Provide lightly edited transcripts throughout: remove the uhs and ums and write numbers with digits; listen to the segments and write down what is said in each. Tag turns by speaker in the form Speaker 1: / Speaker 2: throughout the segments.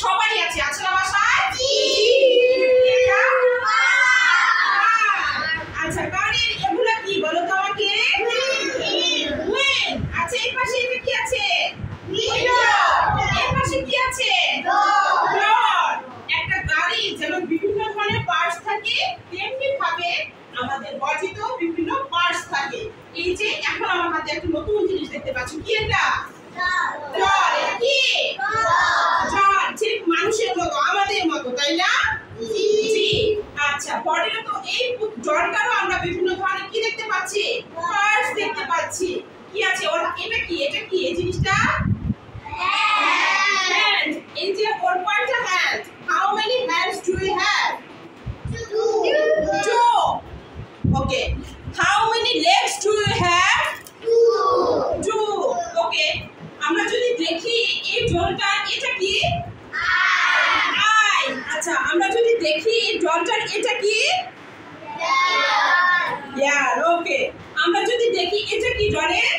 Speaker 1: সবাই আছে, আছে না বাসায়? আচ্ছা গাড়ির এগুলা কি বলো তো আমাকে? আচ্ছা এই পাশে এটা কি আছে? এর পাশে কি আছে? একটা গাড়ি যেমন বিভিন্ন ধরনের পার্টস থাকে তেমনি ভাবে আমাদের বডিতেও বিভিন্ন পার্টস থাকে। এই যে এখন আমার হাতে একটা নতুন জিনিস দেখতে পাচ্ছ, কি এটা? জল। এটা কি? জল। ঠিক মানুষের মতো, আমাদের মতো, তাই না? জি। আচ্ছা বডিতে তো এই জলটারও আমরা বিভিন্ন ধরনের কি দেখতে পাচ্ছি? পার্টস দেখতে পাচ্ছি। কি আছে ওর? এটা কি? এটা কি এই জিনিসটা? হ্যান্ড। এই যে ওর কয়টা hand? How many hands do we have? Two. Okay. How many legs do you have? Two. Okay. আমরা যদি দেখি এই জলটা এটা কি? আই। আচ্ছা আমরা যদি দেখি এই জলটার এটা কি? ইয়ার। ওকে। আমরা যদি দেখি এটা কি জলের?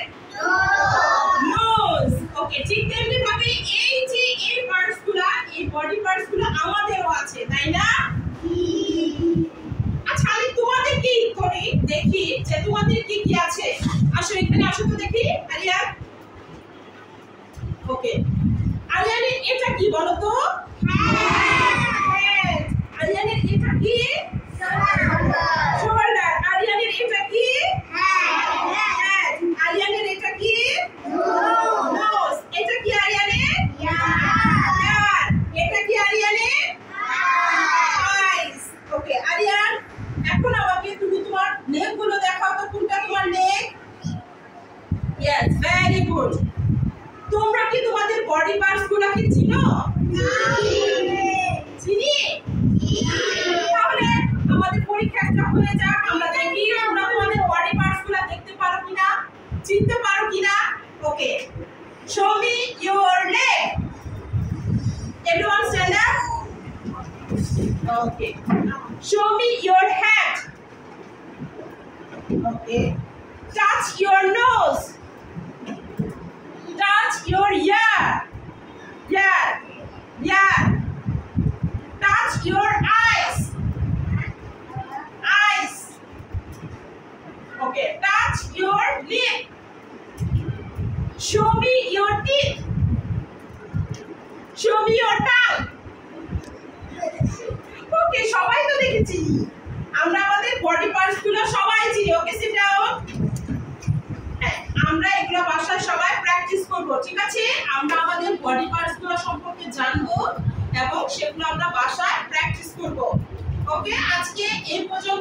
Speaker 1: নোজ। ওকে ঠিক তেমনি ভাবে এই যে এই পার্টসগুলো, এই বডি পার্টসগুলো আমাদেরও আছে, তাই না? আচ্ছা আমি তোমাদের কি করি দেখি যে তোমাদের কি কি আছে। আসো এখানে আসো তো দেখি। আরিয়ান। ওকে আরিয়ানের এটা কি বলো তো? হ্যান্ড। আরিয়ানের এটা কি? শোল্ডার। আরিয়ানের এটা কি? হ্যান্ড। আরিয়ানের এটা কি? নোজ। এটা কি আরিয়ানের? ইয়ার। এটা কি আরিয়ানের? আইস। ওকে আরিয়ান এখন আমাকে তুমি তোমার নেক গুলো দেখাও তো, কোনটা তোমার নেক? Yes very good. তোমরা কি তোমাদের বডি পার্টস গুলো কি চিনো? চিনি? তাহলে আমাদের পরীক্ষাটা হয়ে যাক, আমরা দেখি তোমরা তোমাদের বডি পার্টস গুলো দেখতে পারো কিনা, চিনতে পারো কিনা। ওকে show me your leg. Everyone stand up. Okay. Show me your hand. Okay. Touch your nose. Touch your ear. Ear. Ear. Touch your eyes. Eyes. Okay. Touch your lip. Show me your teeth. Show me your tongue. ওকে সবাই তো দেখেছি, আমরা আমাদের body parts গুলো সবাই চিনি। ওকে sit down. আমরা এগুলো বাসায় সবাই প্র্যাকটিস করব, ঠিক আছে? আমরা আমাদের বডি পার্টস গুলো সম্পর্কে জানবো এবং সেগুলো আমরা বাসায় প্র্যাকটিস করব। ওকে আজকে এই পর্যন্ত।